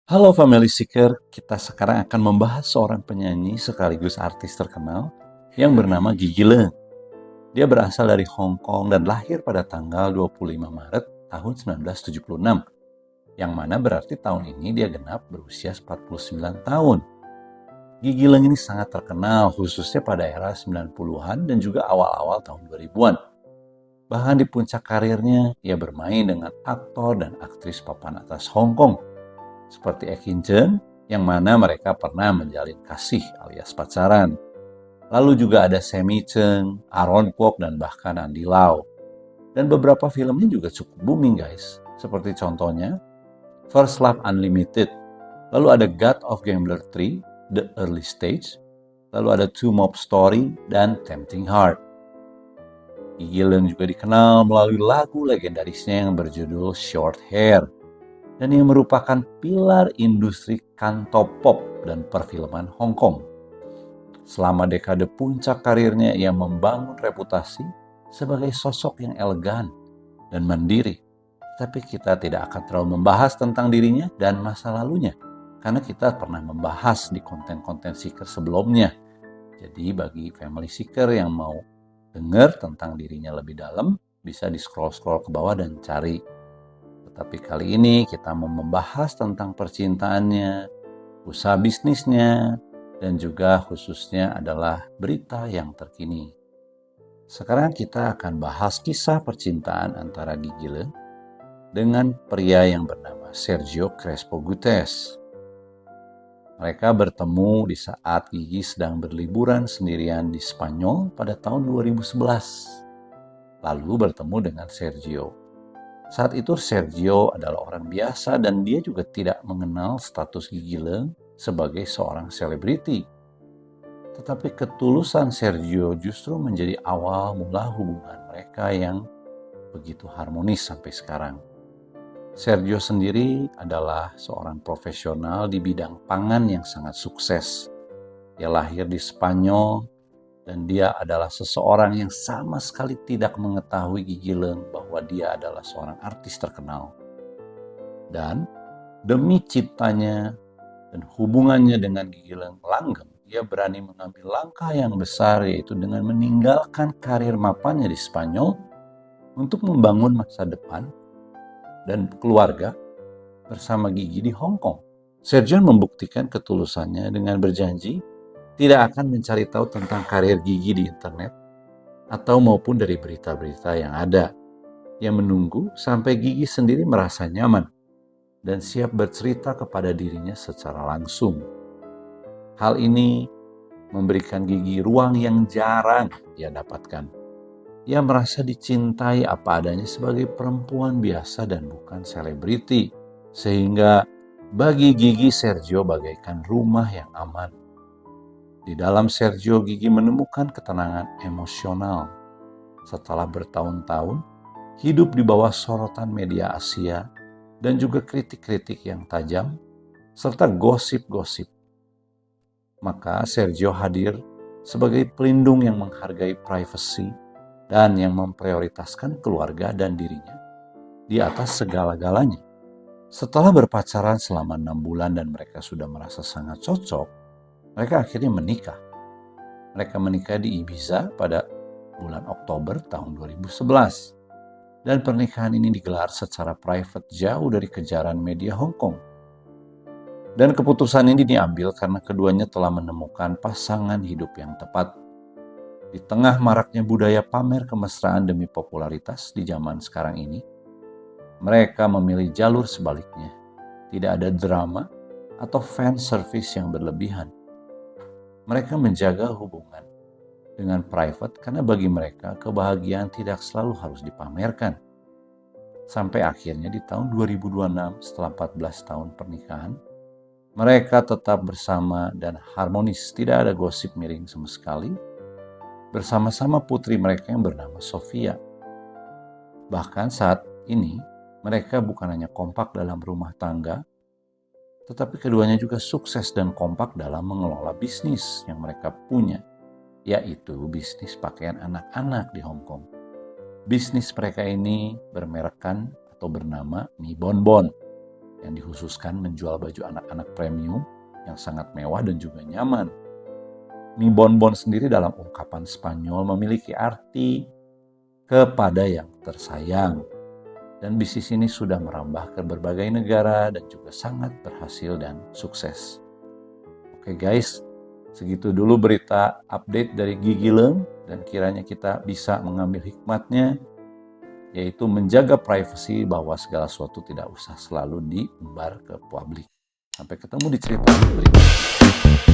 Halo Family Seeker, kita sekarang akan membahas seorang penyanyi sekaligus artis terkenal yang bernama Gigi Leung. Dia berasal dari Hong Kong dan lahir pada tanggal 25 Maret tahun 1976, yang mana berarti tahun ini dia genap berusia 49 tahun. Gigi Leung ini sangat terkenal khususnya pada era 90-an dan juga awal-awal tahun 2000-an. Bahkan di puncak karirnya, ia bermain dengan aktor dan aktris papan atas Hong Kong seperti Ekin Chen, yang mana mereka pernah menjalin kasih alias pacaran. Lalu juga ada Sammy Cheng, Aaron Kwok, dan bahkan Andy Lau. Dan beberapa filmnya juga cukup booming guys, seperti contohnya First Love Unlimited, lalu ada God of Gambler 3, The Early Stage, lalu ada Two Mob Story, dan Tempting Heart. Gigi Leung juga dikenal melalui lagu legendarisnya yang berjudul Short Hair, dan yang merupakan pilar industri cantopop dan perfilman Hong Kong. Selama dekade puncak karirnya, ia membangun reputasi sebagai sosok yang elegan dan mandiri. Tapi kita tidak akan terlalu membahas tentang dirinya dan masa lalunya, karena kita pernah membahas di konten-konten Seeker sebelumnya. Jadi bagi Family Seeker yang mau dengar tentang dirinya lebih dalam, bisa di scroll-scroll ke bawah dan cari. Tapi kali ini kita mau membahas tentang percintaannya, usaha bisnisnya, dan juga khususnya adalah berita yang terkini. Sekarang kita akan bahas kisah percintaan antara Gigi Leung dengan pria yang bernama Sergio Crespo Gutes. Mereka bertemu di saat Gigi sedang berliburan sendirian di Spanyol pada tahun 2011. Lalu bertemu dengan Sergio. Saat itu Sergio adalah orang biasa dan dia juga tidak mengenal status Gigi Leung sebagai seorang selebriti. Tetapi ketulusan Sergio justru menjadi awal mula hubungan mereka yang begitu harmonis sampai sekarang. Sergio sendiri adalah seorang profesional di bidang pangan yang sangat sukses. Dia lahir di Spanyol, dan dia adalah seseorang yang sama sekali tidak mengetahui Gigi Leung bahwa dia adalah seorang artis terkenal. Dan demi cintanya dan hubungannya dengan Gigi Leung langgeng, dia berani mengambil langkah yang besar, yaitu dengan meninggalkan karir mapannya di Spanyol untuk membangun masa depan dan keluarga bersama Gigi di Hong Kong. Sergio membuktikan ketulusannya dengan berjanji tidak akan mencari tahu tentang karir Gigi di internet atau maupun dari berita-berita yang ada. Ia menunggu sampai Gigi sendiri merasa nyaman dan siap bercerita kepada dirinya secara langsung. Hal ini memberikan Gigi ruang yang jarang ia dapatkan. Ia merasa dicintai apa adanya sebagai perempuan biasa dan bukan selebriti, sehingga bagi Gigi Sergio bagaikan rumah yang aman. Di dalam Sergio, Gigi menemukan ketenangan emosional setelah bertahun-tahun hidup di bawah sorotan media Asia dan juga kritik-kritik yang tajam serta gosip-gosip. Maka Sergio hadir sebagai pelindung yang menghargai privasi dan yang memprioritaskan keluarga dan dirinya di atas segala-galanya. Setelah berpacaran selama 6 bulan dan mereka sudah merasa sangat cocok, mereka akhirnya menikah. Mereka menikah di Ibiza pada bulan Oktober tahun 2011. Dan pernikahan ini digelar secara private jauh dari kejaran media Hong Kong. Dan keputusan ini diambil karena keduanya telah menemukan pasangan hidup yang tepat. Di tengah maraknya budaya pamer kemesraan demi popularitas di zaman sekarang ini, mereka memilih jalur sebaliknya. Tidak ada drama atau fan service yang berlebihan. Mereka menjaga hubungan dengan private karena bagi mereka kebahagiaan tidak selalu harus dipamerkan. Sampai akhirnya di tahun 2026 setelah 14 tahun pernikahan, mereka tetap bersama dan harmonis, tidak ada gosip miring sama sekali, bersama-sama putri mereka yang bernama Sofia. Bahkan saat ini mereka bukan hanya kompak dalam rumah tangga, tetapi keduanya juga sukses dan kompak dalam mengelola bisnis yang mereka punya, yaitu bisnis pakaian anak-anak di Hong Kong. Bisnis mereka ini bermerekkan atau bernama Mi Bon Bon. yang dikhususkan menjual baju anak-anak premium yang sangat mewah dan juga nyaman. Mi Bonbon sendiri dalam ungkapan Spanyol memiliki arti kepada yang tersayang. Dan bisnis ini sudah merambah ke berbagai negara dan juga sangat berhasil dan sukses. Oke guys, segitu dulu berita update dari Gigi Leng, dan kiranya kita bisa mengambil hikmatnya, yaitu menjaga privasi bahwa segala sesuatu tidak usah selalu diumbar ke publik. Sampai ketemu di cerita berikutnya.